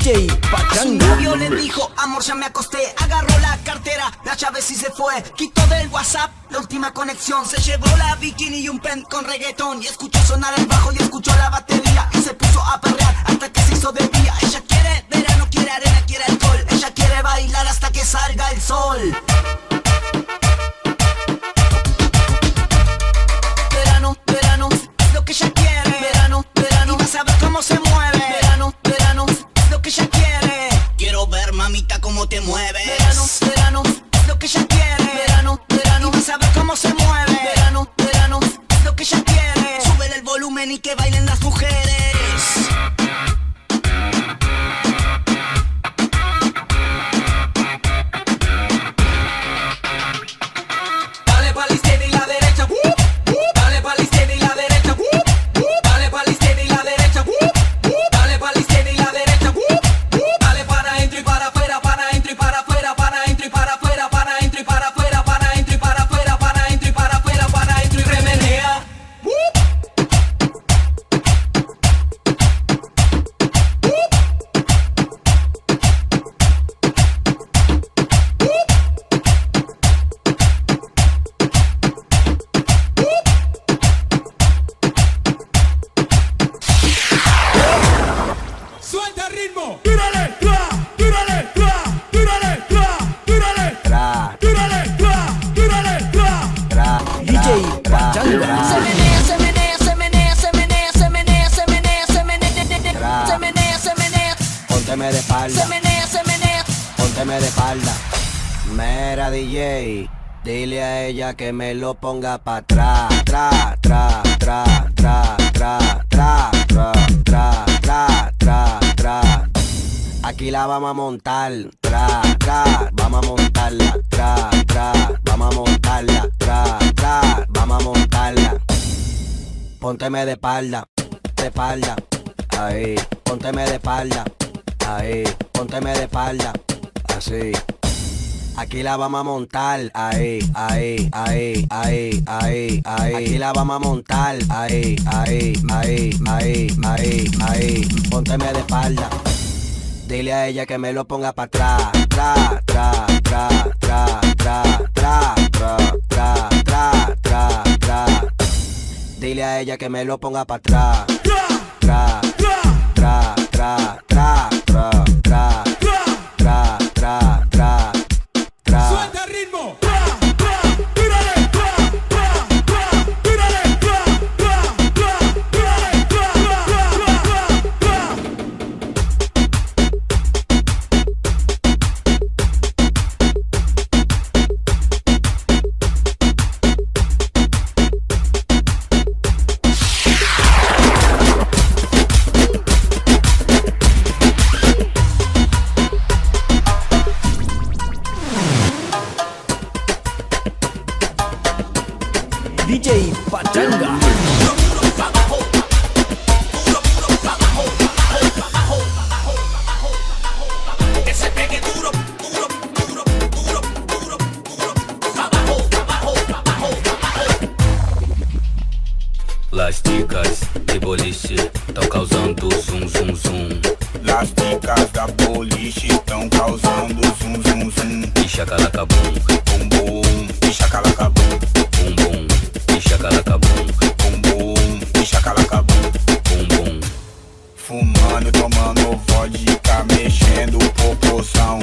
DJ Pachanga. Su novio le dijo, amor ya me acosté. Agarró la cartera, las llaves y se fue. Quitó del WhatsApp la última conexión. Se llevó la bikini y un pen con reggaetón. Y escuchó sonar el bajo y escuchó la batería. Y se puso a perrear hasta que se hizo de día. Ella quiere verano, quiere arena, quiere alcohol. Ella quiere bailar hasta que salga el sol. Verano, verano, es lo que ella quiere. Verano, verano, y vas a ver cómo se mueve. Verano, verano, es lo que ella quiere. Quiero ver, mamita, cómo te mueves. Verano, verano, es lo que ella quiere. Verano, verano, y vas a ver cómo se mueve. Verano, verano, es lo que ella quiere. Súbele el volumen y que bailen las mujeres. Pónteme de espalda, pónteme de espalda. Mera DJ, dile a ella que me lo ponga pa' atrás. Tra, tra, tra, tra, tra, tra, tra, tra, tra, tra, tra. Aquí la vamos a montar. Tra, tra, vamos a montarla. Tra, tra, vamos a montarla. Tra, tra, vamos a montarla. Pónteme de espalda, ahí. Pónteme de espalda, ahí. Pónteme de espalda, así. Aquí la vamos a montar, ahí, ahí, ahí, ahí, ahí, ahí. Aquí la vamos a montar, ahí, ahí, ahí, ahí, ahí, ahí. Pónteme de espalda. Dile a ella que me lo ponga pa' atrás. Tra, tra, tra, tra, tra, tra, tra, tra, tra, tra, tra. Dile a ella que me lo ponga pa' atrás. Tra, tra, tra, tra, tra, tra, tra, tra, tra, tra. Suelta el ritmo. DJ Pachanga. Las chicas de boliche estão causando zum zum zum. Las chicas da boliche estão causando zum zum zum. E chacalacabum, Bum bum, e chacalacabum. bum bum. E chacalacabum, Bum bum, e chacalacabum. bum bum. Fumando, tomando vodka, mexendo popozão.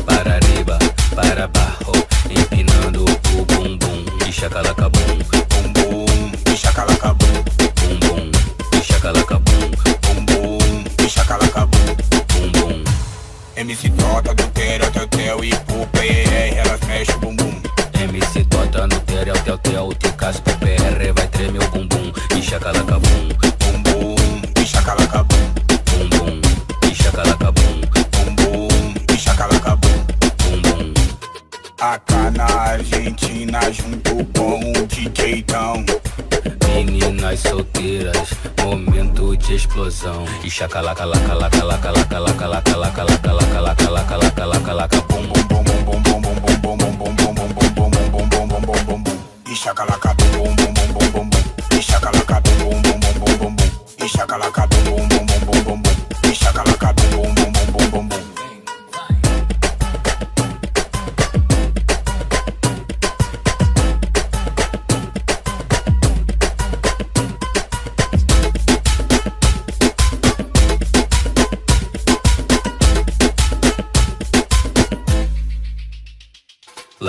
Para arriba, para abajo, empinando o bumbum. E chacalacabum, Bum bum, e chacalacabum. bum bum. E chacalacabum, Bum bum, e chacalacabum. bum bum. MC Tota, do Tetel e pro PR, elas mexem o bumbum. MC Tota no tel, te casca o PR, vai tremer o bumbum. E chacalacabum, Bum bum, e chacalacabum. bum bum. E chacalacabum, Bum bum, e chacalacabum. bum bum. Acá na Argentina junto com o DJ Tão. Meninas solteiras, momento de explosão. E chacalacalacalacalacalacalacalacalacalacalacalacalacalaca bum bum. Bum bum bum bum bum bum bum bum bum bum bum bum bum bum bum bum bum bum bum. E chacalaca bum bum bum bum bum bum bum. E chacalaca bum bum bum bum bum bum bum. E chacalaca bum bum bum bum bum bum bum. E chacalaca bum bum bum bum bum bum.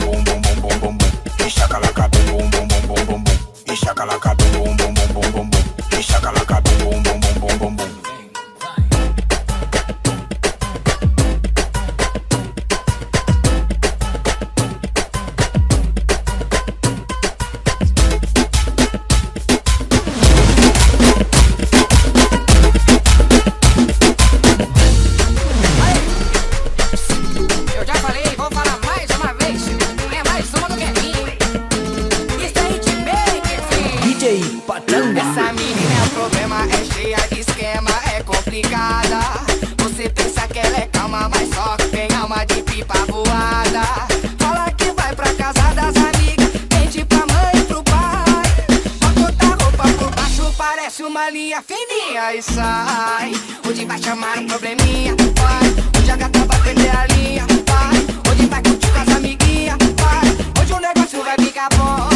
bum bum bum bum bum bum. E chacalaca bum bum bum bum bum bum bum. E chacalaca bum bum bum bum bum bum bum. E chacalaca bum bum bum bum bum bum bum. Eu já falei, vou falar mais uma vez. É mais uma do que minha. Isso aí de make, filho. DJ Pachanga. Essa menina é o problema, é cheia de esquema, é complicada. Você pensa que ela é calma, mas só que tem alma de pipa voada. Fala que vai pra casa das amigas, mente pra mãe e pro pai. Bota a roupa por baixo, parece uma linha fininha e sai. Hoje vai chamar um probleminha, vai. Hoje a gata vai perder a linha, vai. Hoje vai curtir com as amiguinhas, vai. Hoje o negócio vai ficar bom.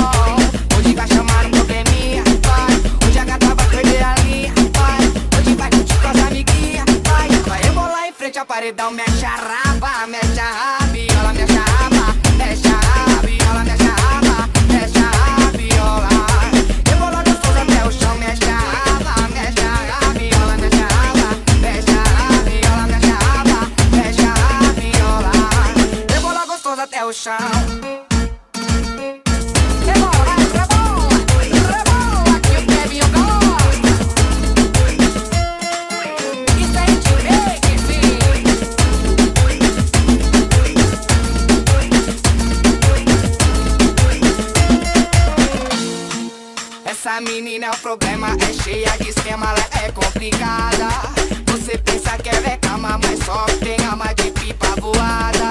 Hoje vai chamar um probleminha, vai. Hoje a gata vai perder a linha, vai. Hoje vai curtir com as amiguinhas, vai. Vai rebolar em frente ao paredão, mexe a raba, mexe a rabiola, mexe a raba, mexe a rabiola, mexe a raba, mexe a rabiola. Rebola gostoso até o chão, mexe a raba, mexe a rabiola, mexe a raba, mexe a rabiola, mexe a raba, mexe a rabiola. Rebola gostoso até o chão. Rebola, vai, rebola, rebola, que o Kevin gosta. Isso aí de make, filho. Essa menina é o problema, é cheia de esquema, ela é complicada. Você pensa que ela é calma, mas só tem alma de pipa voada.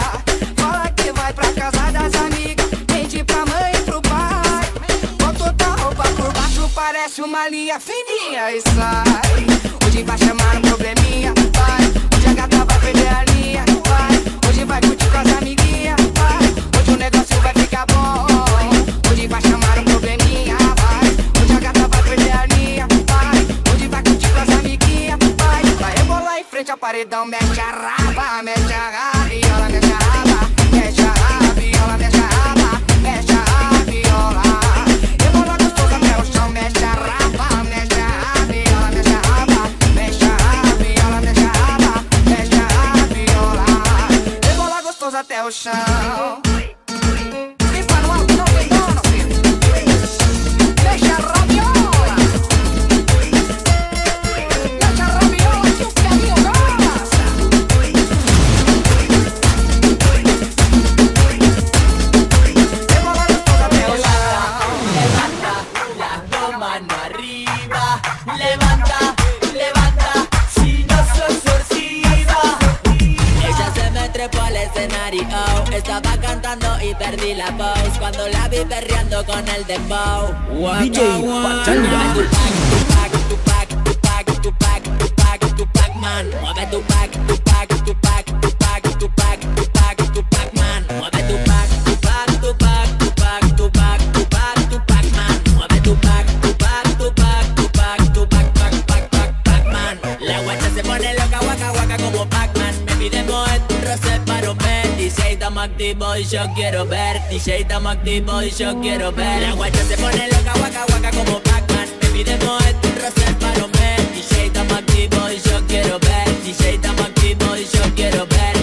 Fala que vai pra casa das amigas, mente pra mãe e pro pai. Bota outra roupa por baixo, parece uma linha fininha e sai. Hoje vai chamar um probleminha, vai. Hoje a gata vai perder a linha, vai. Hoje vai curtir com as amiguinhas, vai. Hoje o negócio vai ficar bom. Hoje vai chamar um probleminha, vai. Hoje a gata vai perder a linha, vai. Hoje vai curtir com as amiguinhas, vai. Vai rebolar em frente ao paredão, mexe a raba, mexe a rabiola, mexe a raba, mexe a rabiola, mexe a raba, mexe a rabiola. Rebola gostoso até o chão, mexe a raba, mexe a rabiola, mexe a raba, mexe a rabiola, mexe a raba, mexe a rabiola. Rebola gostoso até o chão. Pipa no alto, não tem dono, filho. Mexe a rabiola. Mexe a rabiola que o Kevin gosta. Rebola gostoso até o chão. Las dos manos arriba, levanta, levanta, si no sos sorciva. Ella se me trepó al escenario, estaba cantando y perdí la voz cuando la vi perreando con el dembow. DJ Pachanga. Tu pac, man, mueve tu pac, tu pac, tu pac, tu pac, tu pac, tu pac, tu pac, man, mueve tu pac, tu pac, tu pac, tu pac, tu pac, tu pac, tu pac, man, mueve tu pac, tu pac, tu pac, tu pac, tu pac, pac, man. La guacha se pone loca, guaca, guaca como Pac-Man. Me pide mover tu roce para romper. DJ estamos activos y yo quiero ver. DJ estamos activos y yo quiero ver. La guacha se pone loca, guaca, guaca como Pac-Man. Me pidemos esto un roce para un DJ estamos activos y yo quiero ver. DJ estamos activos y yo quiero ver.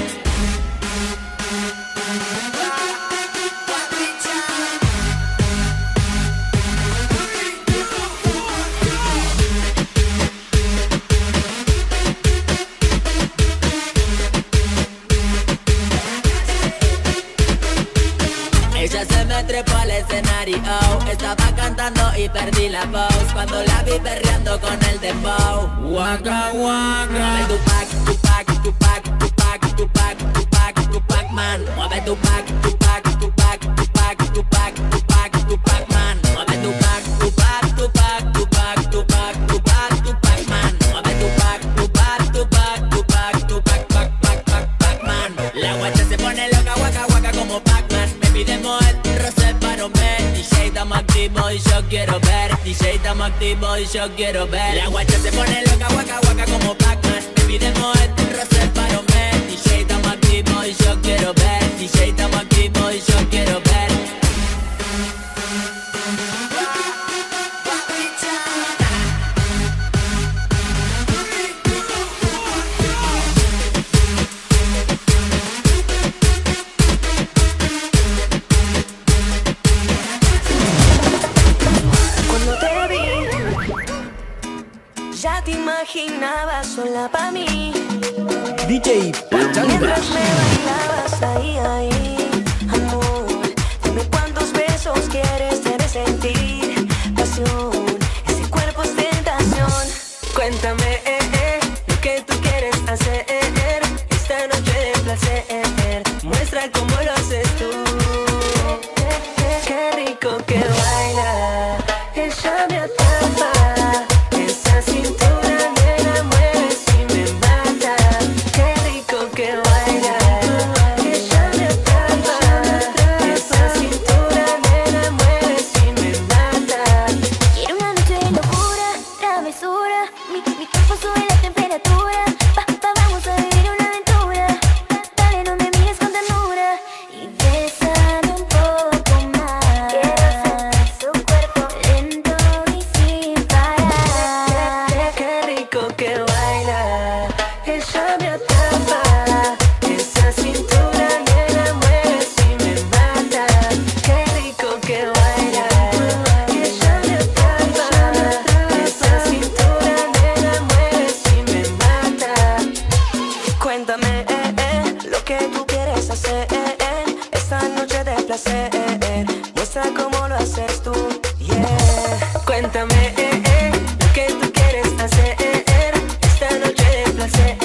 Ella se me trepó al escenario, estaba cantando y perdí la voz cuando la vi perreando con el dembow. Waka waka. Mueve tu pack, tu pack, tu pack, tu pack, tu pack, tu pack, tu pack, man. Mueve tu pack, tu pack, tu pack, tu pack, tu pack, tu pack, tu pack, man. Mueve tu pack, tu pack, tu pack, tu pack, tu pack, tu pack, tu pack, man. Mueve tu pack, tu pack, tu pack, tu pack, tu pack, pack, pack, pack, pack, man. La guacha se pone loca, waka waka como Pac-Man. Pidemos el roce para un mes. DJ estamos activos y yo quiero ver. DJ estamos activos y yo quiero ver. La guacha se pone loca, guaca, guaca como Pac-Man. Pidemos el roce para un mes. DJ estamos activos y yo quiero ver. DJ estamos activos y yo quiero ver. Ya te imaginaba sola pa' mí. DJ Pachanga. Mientras me bailabas ahí, ahí. Amor, dime cuántos besos quieres, te haré sentir pasión. Ese cuerpo es tentación. Cuéntame, lo que tú quieres hacer. Esta noche de placer. Muestra cómo lo haces tú. Qué rico que baila. Ella me atrapa. Esa cintura me la mueves y me mata. Qué rico que baila. Ella me atrapa. Esa cintura me la mueves y me mata. Quiero una noche de locura, travesura. Mi cuerpo sube la temperatura. Vamos a vivir una aventura. Dale, no me mires con ternura y bésame un poco más. Quiero sentir su cuerpo lento y sin parar. Qué rico que baila. Ella me atrapa. Esa cintura me la mueves y me mata. Qué rico que baila. Ella me atrapa. Esa cintura me la mueves y me mata. Cuéntame, lo que tú quieres hacer. Esta noche de placer. Muestra cómo lo haces tú. Yeah. Cuéntame, lo que tú quieres hacer. Esta noche de placer.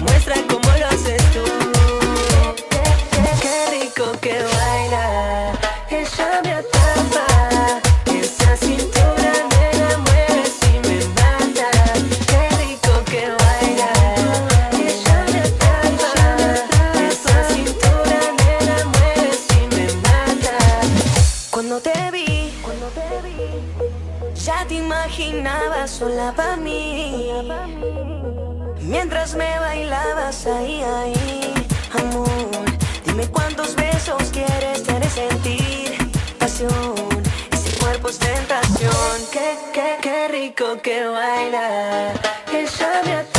Muestra cómo lo haces tú. Qué rico que baila. Ella me atrapa. Esa cintura me la mueves y me mata. Qué rico que baila. Ella me atrapa. Esa cintura me la mueves y me mata. Cuando te vi, ya te imaginaba sola pa' mí. Mientras me bailabas ahí, ahí. Amor, dime cuántos besos quieres, te haré sentir pasión. Ese cuerpo es tentación. Qué rico que baila. Ella me atrapa.